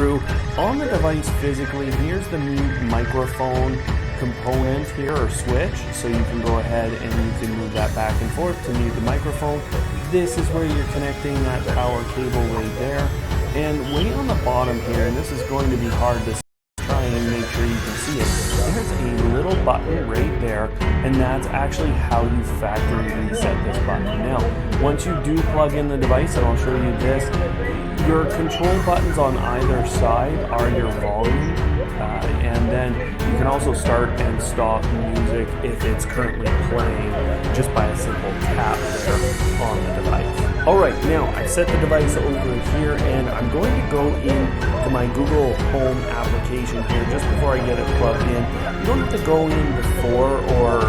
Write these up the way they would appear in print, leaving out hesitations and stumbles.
through. On the device physically, here's the mute microphone component here, or switch, so you can go ahead and you can move that back and forth to mute the microphone. This is where you're connecting that power cable right there. And way on the bottom here, and this is going to be hard to try and make sure you can see it, there's a little button right there, and that's actually how you factory reset this button. Now, once you do plug in the device, and I'll show you this, your control buttons on either side are your volume, and then you can also start and stop music if it's currently playing just by a simple tap there on the device. Alright, now I've set the device over here, and I'm going to go into my Google Home application here just before I get it plugged in. You don't have to go in before or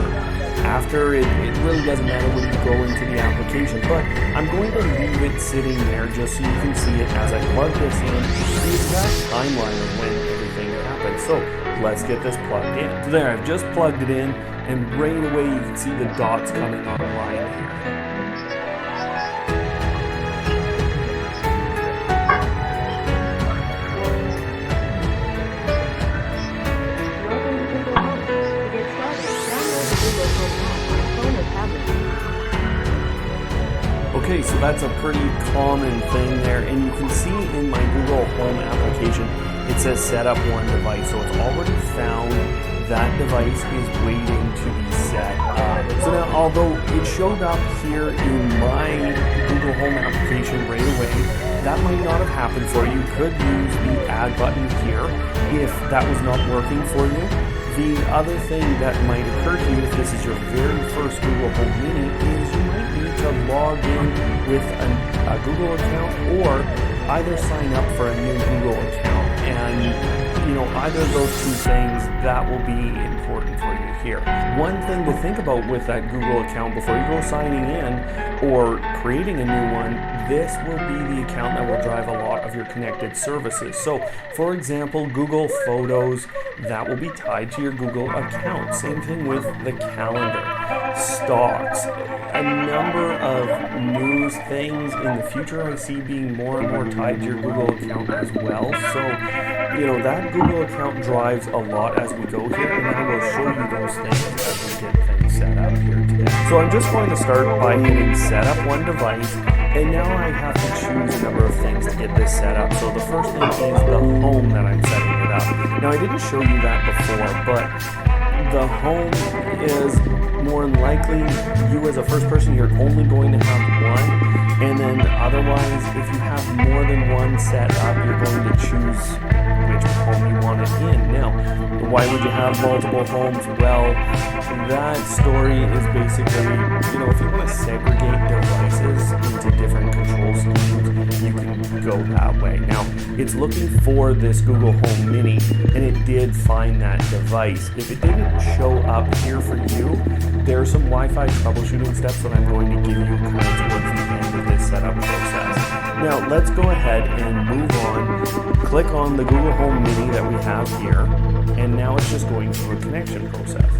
after, it really doesn't matter when you go into the application, but I'm going to leave it sitting there just so you can see it as I plug this in, the exact timeline of when everything happens. So let's get this plugged in. So there, I've just plugged it in, and right away you can see the dots coming online here. Okay, so that's a pretty common thing there, and you can see in my Google Home application, it says set up one device, so it's already found that device is waiting to be set up. So now, although it showed up here in my Google Home application right away, that might not have happened for you. You could use the add button here if that was not working for you. The other thing that might occur to you if this is your very first Google Home Mini is you might need to log in with a Google account, or either sign up for a new Google account. And either of those two things, that will be important for you here. One thing to think about with that Google account before you go signing in or creating a new one, this will be the account that will drive a lot of your connected services. So, for example, Google Photos, that will be tied to your Google account. Same thing with the calendar, stocks, a number of news things in the future I see being more and more tied to your Google account as well. So, that Google account drives a lot as we go here, and I will show you those things as we get things set up here today. So I'm just going to start by hitting set up one device, and now I have to choose a number of things to get this set up. So the first thing is the home that I'm setting it up. Now I didn't show you that before, but the home is more than likely, you as a first person, you're only going to have one, and then otherwise, if you have more than one set up, you're going to choose which home you want it in. Now, why would you have multiple homes? Well, that story is basically, if you want to segregate devices into different control schemes, you can go that way. Now, it's looking for this Google Home Mini, and it did find that device. If it didn't show up here for you, there are some Wi-Fi troubleshooting steps that I'm going to give you kind of towards the end of this setup process. Now, let's go ahead and move on. Click on the Google Home Mini that we have here, and now it's just going through a connection process.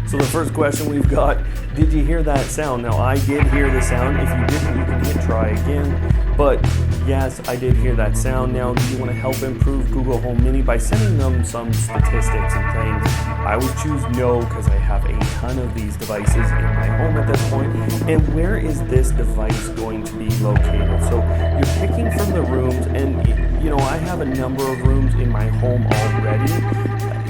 So the first question we've got, did you hear that sound? Now, I did hear the sound. If you didn't, you can hit try again. But yes, I did hear that sound. Now, do you want to help improve Google Home Mini by sending them some statistics and things? I would choose no, because I have a ton of these devices in my home at this point. And where is this device going to be located? So you're picking from the rooms, and I have a number of rooms in my home already.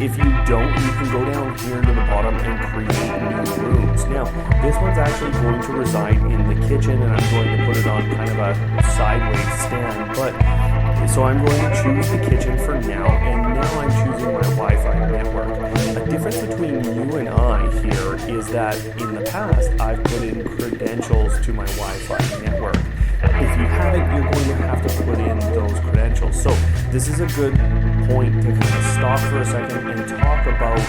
If you don't, you can go down here to the bottom and create new rooms. Now, this one's actually going to reside in the kitchen, and I'm going to put it on kind of a sideways stand. So I'm going to choose the kitchen for now, and now I'm choosing my Wi-Fi network. A difference between you and I here is that in the past, I've put in credentials to my Wi-Fi network. If you haven't, you're going to have to put in those credentials. So this is a good point to kind of stop for a second and talk about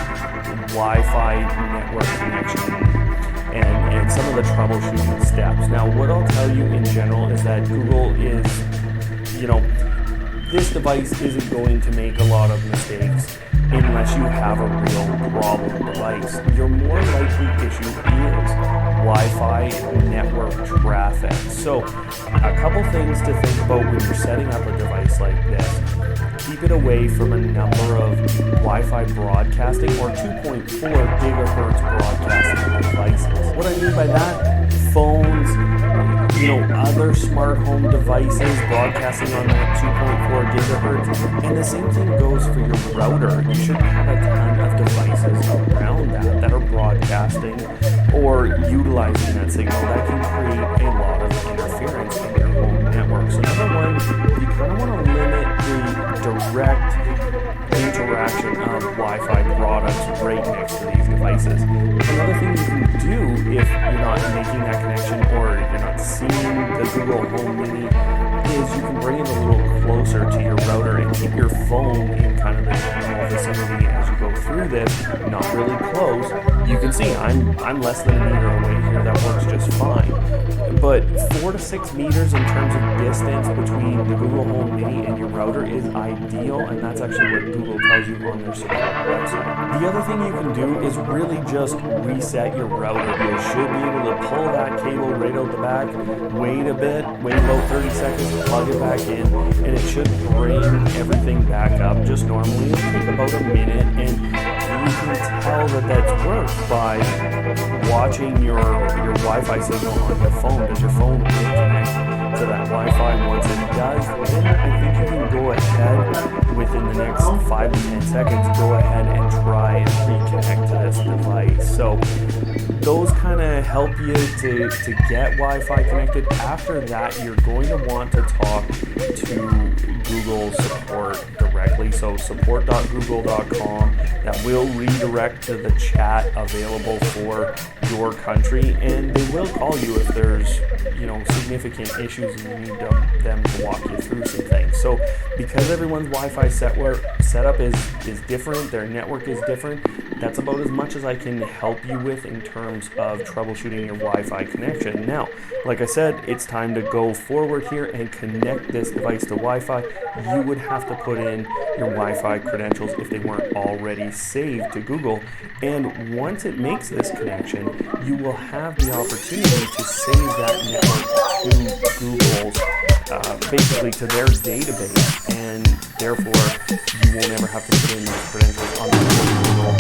Wi-Fi network connection and some of the troubleshooting steps. Now, what I'll tell you in general is that Google is, this device isn't going to make a lot of mistakes unless you have a real problem device. Your more likely issue is Wi-Fi network traffic. So a couple things to think about when you're setting up a device like this. Keep it away from a number of Wi-Fi broadcasting or 2.4 gigahertz broadcasting devices. What I mean by that, phones, other smart home devices broadcasting on that 2.4 gigahertz. And the same thing goes for your router. You shouldn't have a ton of devices around that are broadcasting or utilizing that signal. That can create a lot of interference in your home network. So number one, you kind of want to limit the direct interaction of Wi-Fi products right next to these devices. Another thing you can do if you're not making that connection or you're not seeing the Google Home Mini is you can bring it a little closer to your router and keep your phone in kind of the general vicinity as you go through this, not really close. You can see I'm less than a meter away here. That works just fine. But 4 to 6 meters in terms of distance between the Google Home Mini and your router is ideal, and that's actually what Google tells you on their support website. The other thing you can do is really just reset your router. You should be able to pull that cable right out the back, wait a bit, wait about 30 seconds, plug it back in, and it should bring everything back up just normally. It'll take about a minute, and you can tell that that's worked by watching your Wi-Fi signal on your phone. Does your phone reconnect to that Wi-Fi? Once it does, then I think you can go ahead within the next 5 to 10 seconds, go ahead and try and reconnect to this device. So those kind of help you to get Wi-Fi connected. After that, you're going to want to talk to Google support directly. So support.google.com, that will redirect to the chat available for your country, and they will call you if there's significant issues and you need them to walk you through some things. So because everyone's Wi-Fi setup is different, their network is different, that's about as much as I can help you with in terms of troubleshooting your Wi-Fi connection. Now, like I said, it's time to go forward here and connect this device to Wi-Fi. You would have to put in your Wi-Fi credentials if they weren't already saved to Google. And once it makes this connection, you will have the opportunity to save that network to Google's, basically to their database, and therefore you won't ever have to put in those credentials on the Google.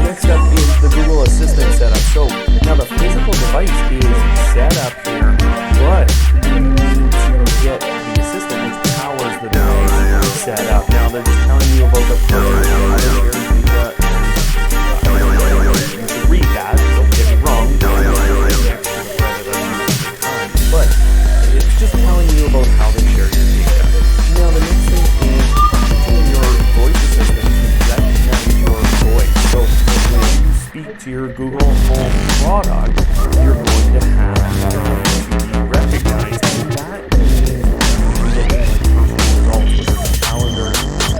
Next up is the Google Assistant setup. So now the physical device is set up here, but you need to get the assistant which powers the device set up. Now they're just telling you about the program. You should read that, don't get me wrong, but it's just telling you about how they share your data. Now the next thing is using your voice assistant to recognize your voice. So when you speak to your Google Home product, you're going to have to be recognized, and that means you get personal results, whether it's calendar,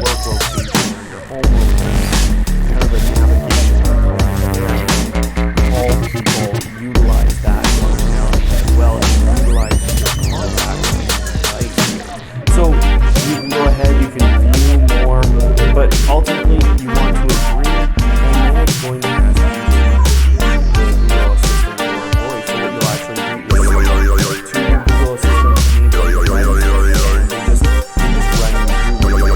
work location, or your home location, kind of the navigation there. All people utilize that functionality as well as utilize your contacts on your device. So you can go ahead, you can view more, but ultimately you want to agree, and then it's going to ask you to the Google Assistant or voice. So what you'll actually do is to Google Assistant and they just run Google.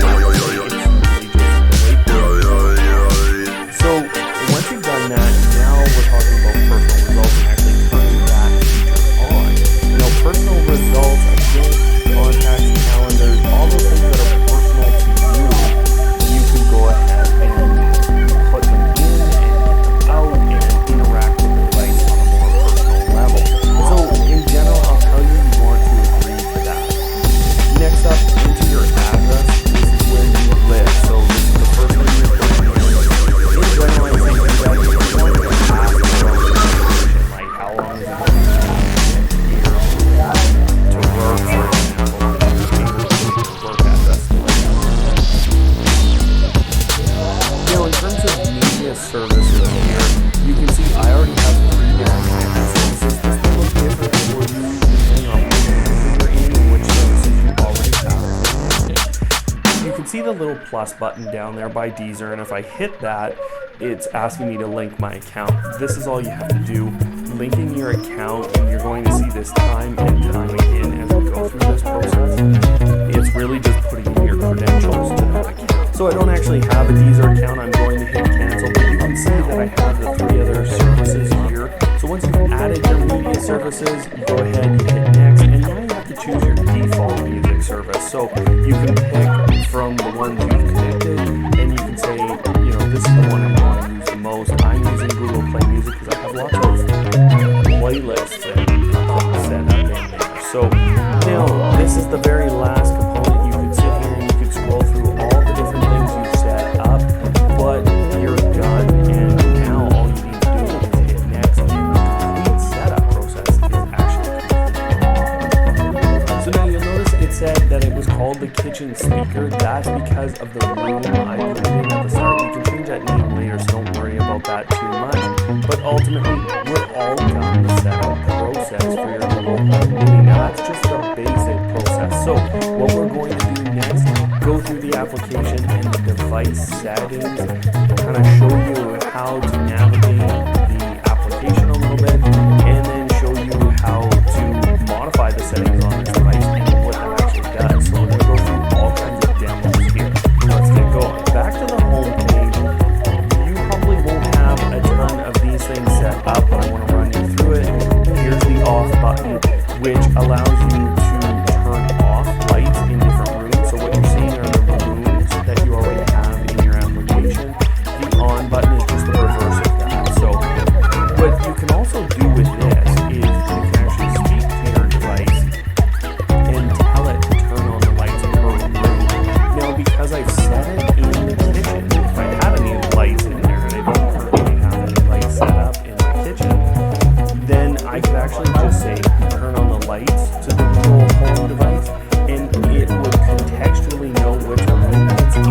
So once you've done that, now we're talking about personal results and actually turning that feature on. Personal results, again, contacts, calendars, all those things that are personal to you can go ahead and put them in and get them out and interact with the device on a more personal level. So in general, I'll tell you want to agree to that. Next up, into your address, this is where you live. So this is the first one you're going to do. In general, I think that you want to ask your own information, like how long is it going to work, for example, work address. Now, in terms of media services here, you can see I already have 3 different kinds of services. This will look different for you depending on which country you're in and which services you already have. You can see the little plus button down there by Deezer, and if I hit that, it's asking me to link my account. This is all you have to do linking your account, and you're going to see this time and time again as we go through this process. It's really just putting in your credentials to that account. So I don't actually have a Deezer account. I'm going to hit cancel, but you can see that I have the 3 other services here. So once you've added your media services, you go ahead, you hit next, and now you have to choose your default music service. So you can pick from the ones you've connected, and you can say, this is the one I want to use the most. I'm using Google Play Music because I have lots of playlists and set up in there. So now this is the very last component. You could sit here and you could scroll through all the different things you've set up, but you're done, and now all you need to do is hit next, and the complete setup process is actually complete. So now you'll notice it said that it was called the kitchen speaker. That's because of the room I put in at the start. We can change that name later, so don't worry about that too much. But ultimately, we're all done the setup process for your Google Home Mini. Now that's just the basic process. So what we're going to do next, go through the application and the device settings, kind of show you how to navigate the application a little bit, and then show you how to modify the settings on this device and what that actually does. So we're going to go through all kinds of demos here. Let's get going. Back to the home page. You probably won't have a ton of these things set up, but I want to run you through it. Here's the off button, which allows you to turn off lights in different rooms. So what you're seeing are the rooms that you already have in your application. The on button is just the reverse of that. So what you can also do with this is you can actually speak to your device and tell it to turn on the lights per room. Now, because I've set it in the kitchen, if I have any lights in there, and I don't currently have any lights set up in my kitchen, then I could actually just say turn on the lights to the Google Home device, and it would contextually know which room it's in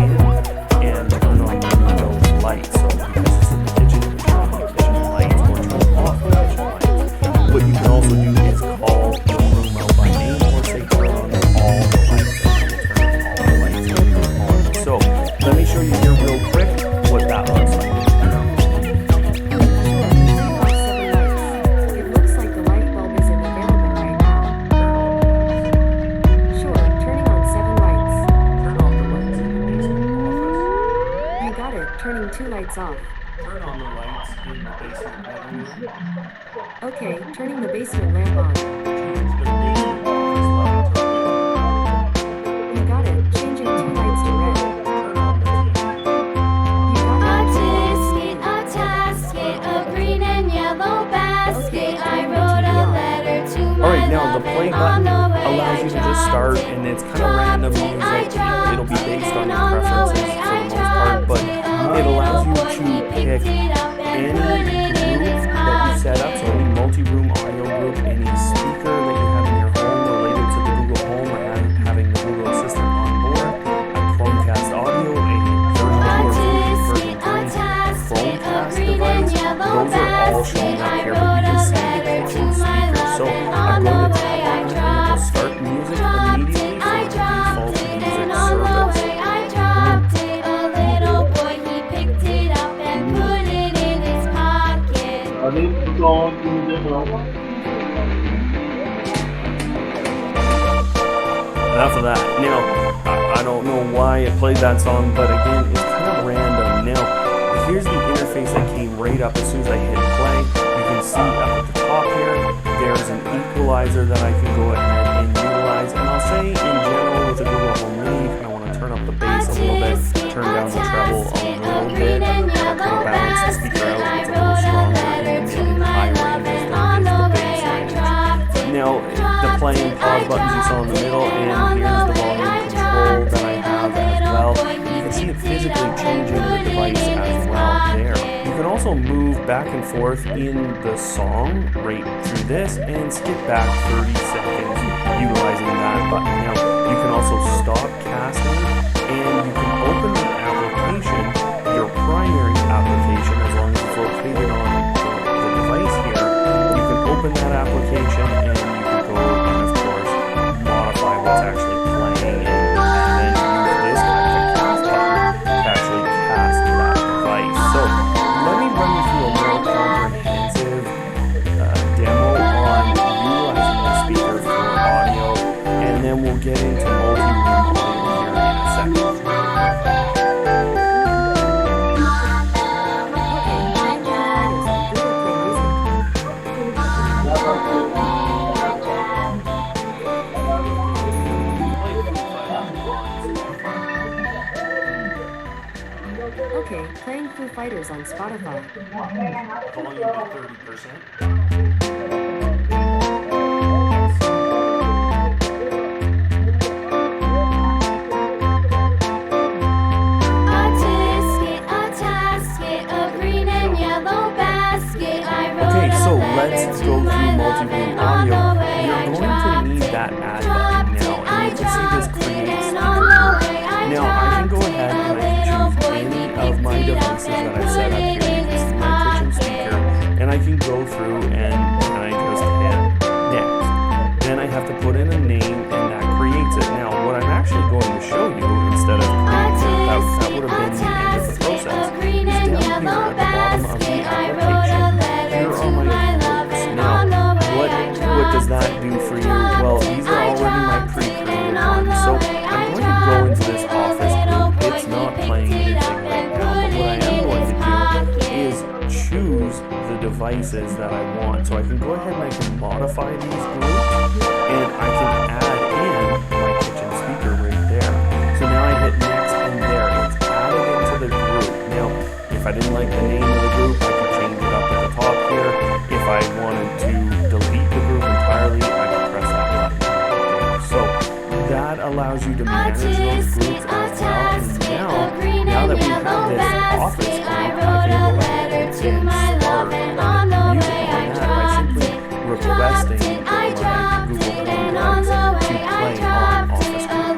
and turn on those lights. So because it's in the kitchen, it would turn on the kitchen lights or turn off the kitchen lights. What you can also do is call the room out by name or say turn on all the lights, and it will turn on all the lights in your home. So let me show you here real quick what that looks like. Turning 2 lights off. Turn on the lights in the basement bedroom. Okay, turning the basement lamp on. You got it. Changing 2 lights to red. You got it. A tasket, a green and yellow basket. I wrote a letter to my Alright, now the play button allows you to just start, and it's kind of random music. It'll be based on your preferences for the most part, but it allows you to pick any group that you set up, so any multi-room audio group, any speaker that you have in your home related to the Google Home or having the Google Assistant on board, a Chromecast audio, a version 2 or version 3 Chromecast device. Those are all showing up here, but you can see the different speakers. So I'm going to tap on it, and it will start music immediately for the default music service. Enough of that. Now, I don't know why it played that song, but again, it's kind of random. Now, here's the interface that came right up as soon as I hit play. You can see up at the top here, there's an equalizer that I can go ahead and utilize. And I'll say in general with the Google Home Mini, you kind of want to turn up the bass a little bit, turn down the treble a little bit, and that'll kind of balance the speaker out. It's a little stronger in the mid and high ranges than it is the bass range. Now, the play and pause buttons you saw in the middle, and here's the volume control that I have as well. You can see it physically changing the device as well there. You can also move back and forth in the song right through this and skip back 30 seconds utilizing that button. Now, you can also stop casting, and you can open the application, your primary application, as long as it's located on the device here. You can open that application, and you can go and, of course, modify what's actually playing, and then use this kind of a cast button to actually cast that device. So let me run you through a more comprehensive Playing Foo Fighters on Spotify. Volume to 30%. Let's go through multi-room audio. You're going to need that add button now, and you can see this creates speaker. Now I can go ahead and I can choose any of my devices that I've set up here. You can see my kitchen speaker, and I can go through and I just hit next. Then I have to put in a name, and that creates it. Now what I'm actually going to show you, instead of creating it, that would have been the end of the process, is down here at the bottom of the application. Here are my now, what does that do for you? Well, these are already my pre-created ones, so I'm going to go into this office group. It's not playing anything right now, but what I am going to do is choose the devices that I want. So I can go ahead and I can modify these groups, and I can add in my kitchen speaker right there. So now I hit next, and there, it's added into the group. Now, if I didn't like the name of the group, I could change it up at the top here. If I wanted to delete the group entirely, I can press that button right there. So that allows you to manage those groups as well. And now that we have this office group, I can go ahead and start music on that by simply requesting my Google Home device to play on Office Group.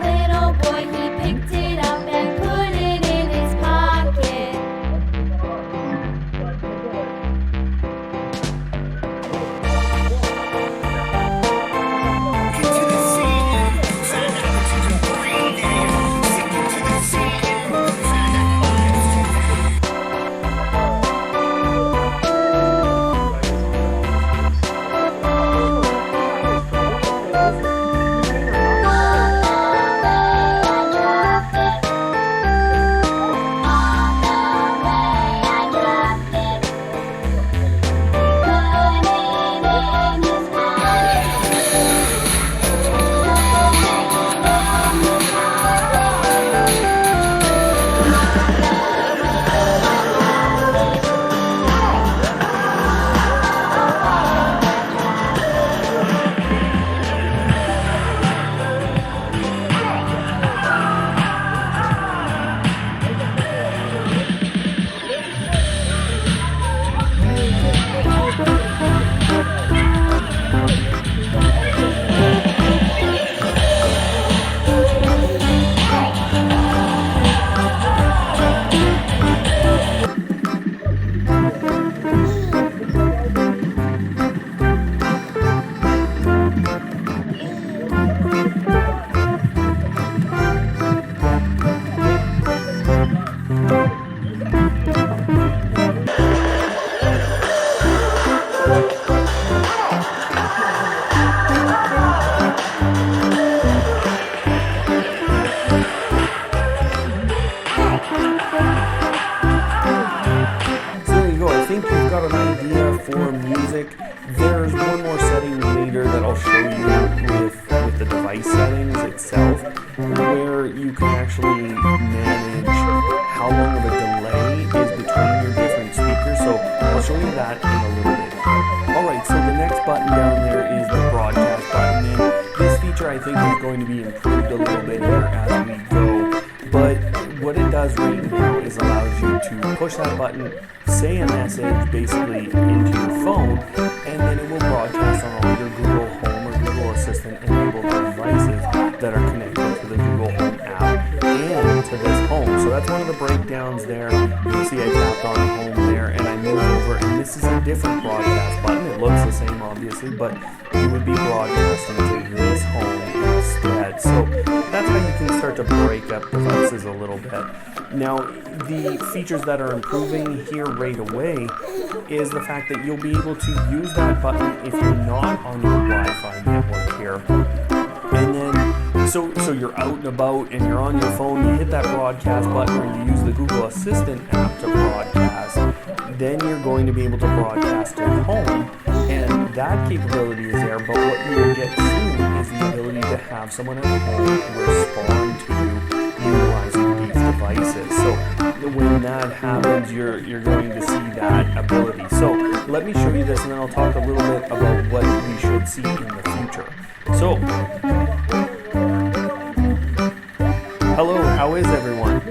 There's one more setting later that I'll show you with the device settings itself, where you can actually manage how long of a delay is between your different speakers. So I'll show you that in a little bit. Alright, so the next button down there is the broadcast button, and this feature I think is going to be improved a little bit here as we go. But what it does right now is allows you to push that button, say a message basically into your phone, and then it will broadcast on all your Google Home or Google Assistant enabled devices that are connected to the Google Home app and to this home. So that's one of the breakdowns there. You can see I tapped on home there and I moved over, and this is a different broadcast button. It looks the same obviously, but you would be broadcasting to this home instead. So that's how you can start to break up devices a little bit. Now, the features that are improving here right away is the fact that you'll be able to use that button if you're not on your Wi-Fi network here. And then, so you're out and about and you're on your phone, you hit that broadcast button or you use the Google Assistant app to broadcast, then you're going to be able to broadcast to home, and that capability is there, but what you will get soon is the ability to have someone at home respond to you utilizing these devices. So when that happens, you're going to see that ability. So let me show you this, and then I'll talk a little bit about what we should see in the future. So, hello, how is everyone?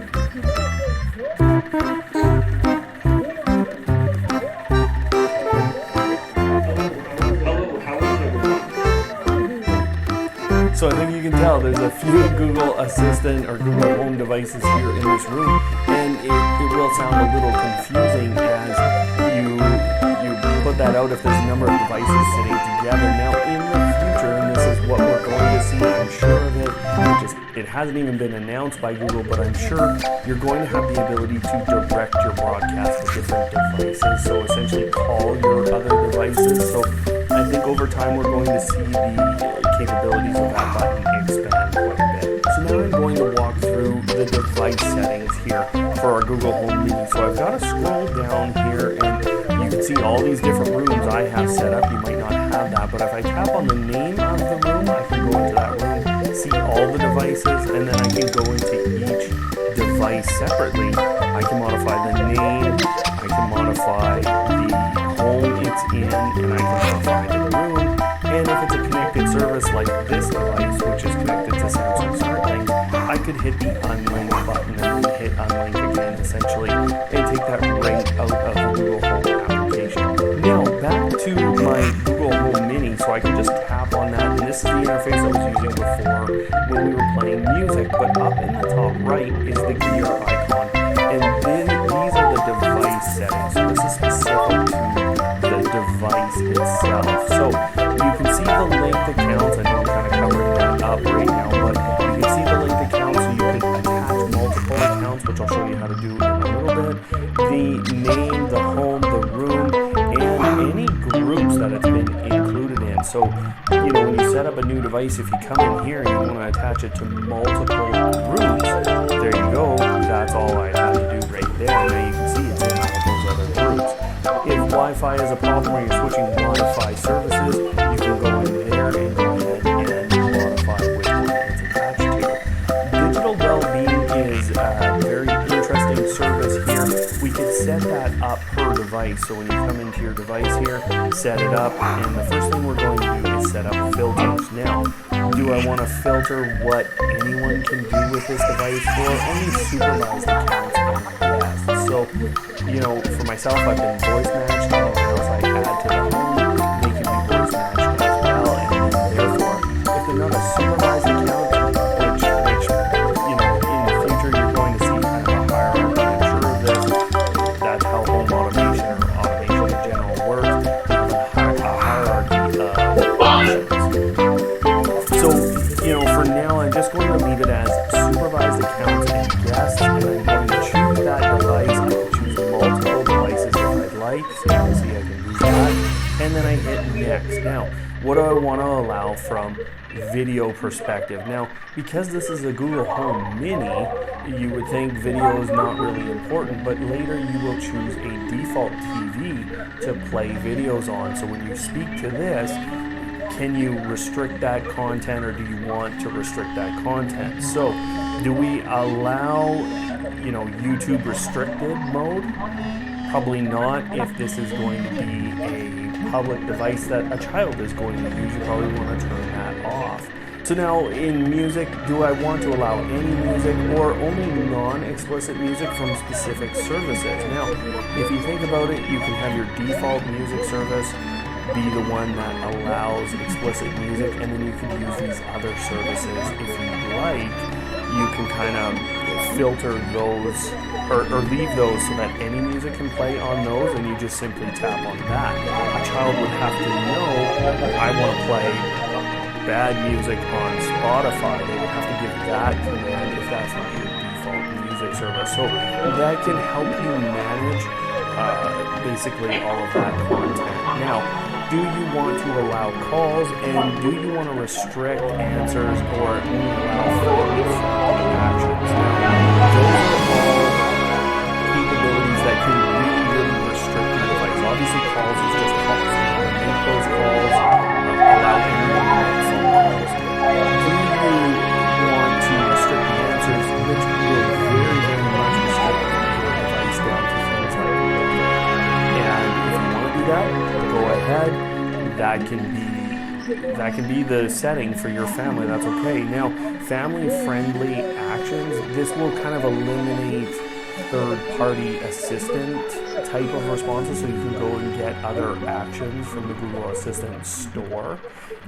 So I think you can tell there's a few Google Assistant or Google Home devices here in this room, and it will sound a little confusing as you put that out if there's a number of devices sitting together. Now in the future, and this is what we're going to see, I'm sure of it, it hasn't even been announced by Google, but I'm sure you're going to have the ability to direct your broadcast to different devices, so essentially call your other devices. So I think over time we're going to see the capabilities of that button expand quite a bit. So now I'm going to walk through the device settings here for our Google Home Mini. So I've got to scroll down here, and you can see all these different rooms I have set up. You might not have that, but if I tap on the name of the room, I can go into that room, see all the devices, and then I can go into each device separately. I can modify the name, I can modify the home it's in, and I can modify the room. And if it's a connected service like this device, which is connected to Samsung SmartLink, I could hit the unlink button and then hit unlink again, essentially, and take that right out of the Google Home application. Now, back to my Google Home Mini, so I can just tap on that, and this is the interface I was using before when we were playing music, but up in the top right is the gear icon, and then these are the device settings. So this is specific to the device itself. So you can see the linked accounts. I know I'm kind of covering that up right now, but you can see the linked accounts, so you can attach multiple accounts, which I'll show you how to do in a little bit. The name, the home, the room, and any groups that it's been included in. So, when you set up a new device, if you come in here and you want to attach it to multiple groups, there you go. That's all I have to do right there. Now you can see it's in all those other groups. If Wi-Fi is a problem or you're switching Wi-Fi services, you can go in there and go ahead and modify which one it's attached to. Digital well-being is a very interesting service here. We could set that up per device. So when you come into your device here, set it up, and the first thing we're going to do is set up filters. Now, do I want to filter what anyone can do with this device, or only supervised accounts and guests? So, for myself, I've been voice matched, and else I add to the home, they can be voice matched as well, and then therefore, if they're not a supervised account, which in the future you're going to see kind of a hierarchy, I'm sure of this, that's how home automation or automation in general works, a hierarchy of options. So, for now, I'm just going to leave it as supervised accounts and guests, and I'm going to choose that device. I can choose multiple devices if I'd like, so you can see I can do that, and then I hit next. Now, what do I want to allow from video perspective? Now, because this is a Google Home Mini, you would think video is not really important, but later you will choose a default TV to play videos on. So when you speak to this, can you restrict that content, or do you want to restrict that content? So do we allow, YouTube restricted mode? Probably not. If this is going to be a public device that a child is going to use, you probably want to turn that off. So now in music, do I want to allow any music or only non-explicit music from specific services? Now, if you think about it, you can have your default music service be the one that allows explicit music, and then you can use these other services if you like. You can kind of filter those or leave those so that any music can play on those, and you just simply tap on that. A child would have to know, I want to play bad music on Spotify. They would have to give that command if that's not your default music service. So that can help you manage basically all of that content. Now, do you want to allow calls, and do you want to restrict answers or only allow photos from actions? Now, those are all capabilities that can really restrict your device. Obviously, calls is just calls. You want to make those calls, allow anyone to make phone calls. Do you want to restrict the answers, which will very, very much restrict your that can be the setting for your family. That's okay. Now, family-friendly actions, this will kind of eliminate third-party assistant type of responses, so you can go and get other actions from the Google Assistant store.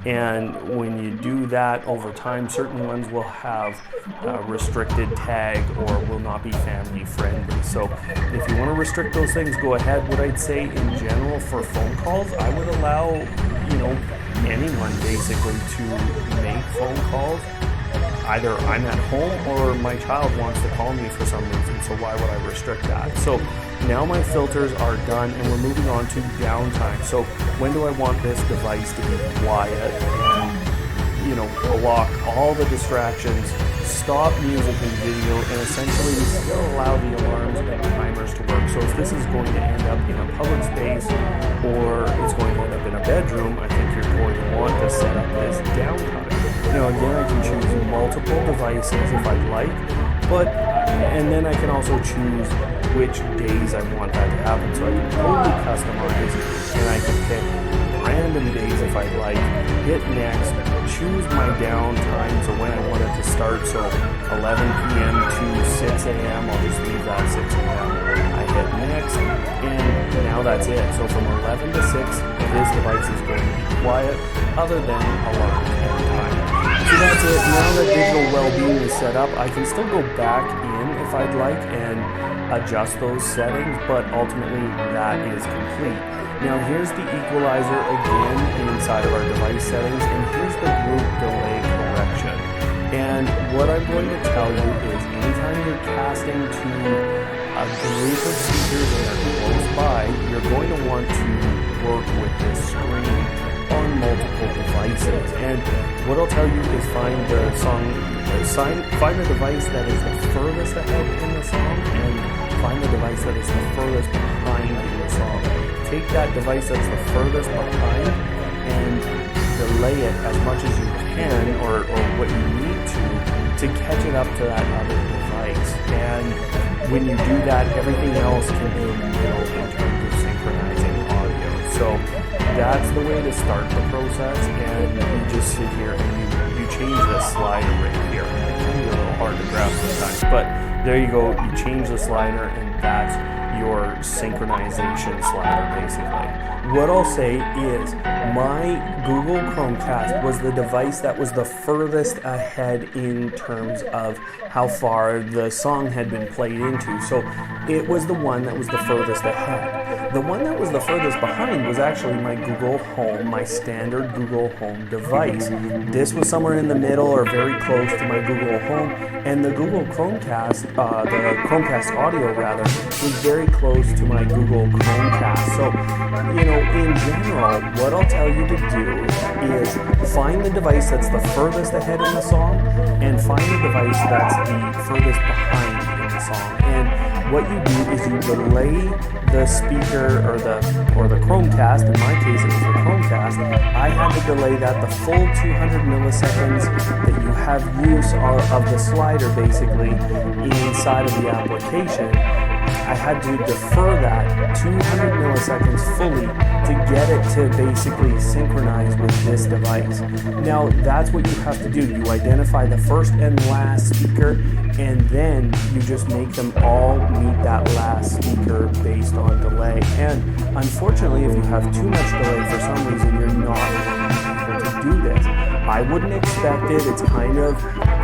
And when you do that over time, certain ones will have a restricted tag or will not be family-friendly. So if you want to restrict those things, go ahead. What I'd say in general for phone calls, I would allow, anyone basically to make phone calls. Either I'm at home or my child wants to call me for some reason, so why would I restrict that? So now my filters are done and we're moving on to downtime. So when do I want this device to be quiet and, block all the distractions, stop music and video, and essentially still allow the alarms and timers to work. So if this is going to end up in a public space or it's going to end up in a bedroom, I think you're going to want to set up this downtime. Now again, I can choose multiple devices if I'd like, and then I can also choose which days I want that to happen. So I can totally customize, and I can pick random days if I'd like, hit next, choose my downtime, so when I want it to start, so 11 p.m. to 6 a.m., I'll just leave that 6 a.m. I hit next, and now that's it. So from 11 to 6, this device is going to be quiet, other than alarm and time. So that's it. Now that digital well-being is set up, I can still go back in if I'd like and adjust those settings, but ultimately that is complete. Now here's the equalizer again inside of our device settings, and here's the group delay correction. And what I'm going to tell you is anytime you're casting to a group of speakers and they're close by, you're going to want to work with this screen on multiple devices. And what I'll tell you is find the device that is the furthest ahead in the song, and find the device that is the furthest behind in the song. Take that device that's the furthest behind and delay it as much as you can, or what you need to catch it up to that other device. And when you do that, everything else can be in the middle in terms of synchronizing audio. So that's the way to start the process, and you just sit here and you change the slider right here. It can be a little hard to grab sometimes, but there you go. You change the slider, and that's your synchronization slider basically. What I'll say is my Google Chromecast was the device that was the furthest ahead in terms of how far the song had been played into. So it was the one that was the furthest ahead. The one that was the furthest behind was actually my Google Home, my standard Google Home device. This was somewhere in the middle or very close to my Google Home, and the Google Chromecast, the Chromecast audio rather, was very close to my Google Chromecast. So, in general, what I'll tell you to do is find the device that's the furthest ahead in the song and find the device that's the furthest behind in the song. And what you do is you delay the speaker or the Chromecast. In my case, it was the Chromecast. I had to delay that the full 200 milliseconds that you have use of the slider basically inside of the application. I had to defer that 200 milliseconds fully to get it to basically synchronize with this device. Now, that's what you have to do. You identify the first and last speaker, and then you just make them all meet that last speaker based on delay. And unfortunately, if you have too much delay for some reason, you're not able to do this. I wouldn't expect it. It's kind of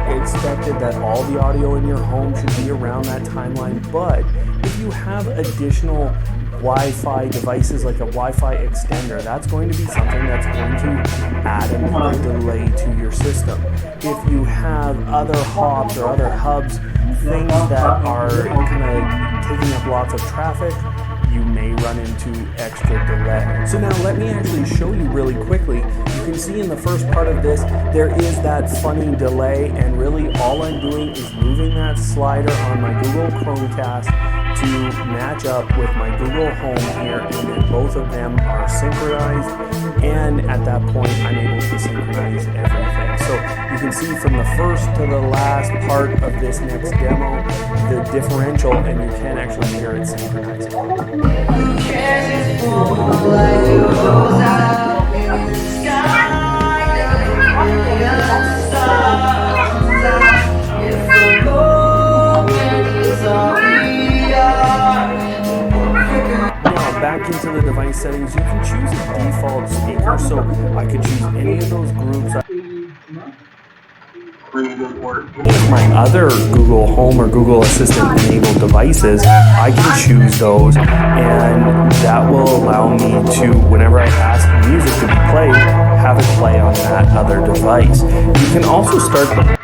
expected that all the audio in your home should be around that timeline, but if you have additional Wi-Fi devices like a Wi-Fi extender, that's going to be something that's going to add another delay to your system. If you have other hops or other hubs, things that are kind of taking up lots of traffic, you may run into extra delay. So now let me actually show you really quickly. You can see in the first part of this, there is that funny delay, and really all I'm doing is moving that slider on my Google Chromecast to match up with my Google Home here, and then both of them are synchronized, and at that point I'm able to synchronize everything. So you can see from the first to the last part of this next demo the differential, and you can actually hear it synchronizing. Now back into the device settings, you can choose a default speaker, so I could choose any of those groups. With my other Google Home or Google Assistant enabled devices, I can choose those, and that will allow me to, whenever I ask music to be played, have it play on that other device. You can also start the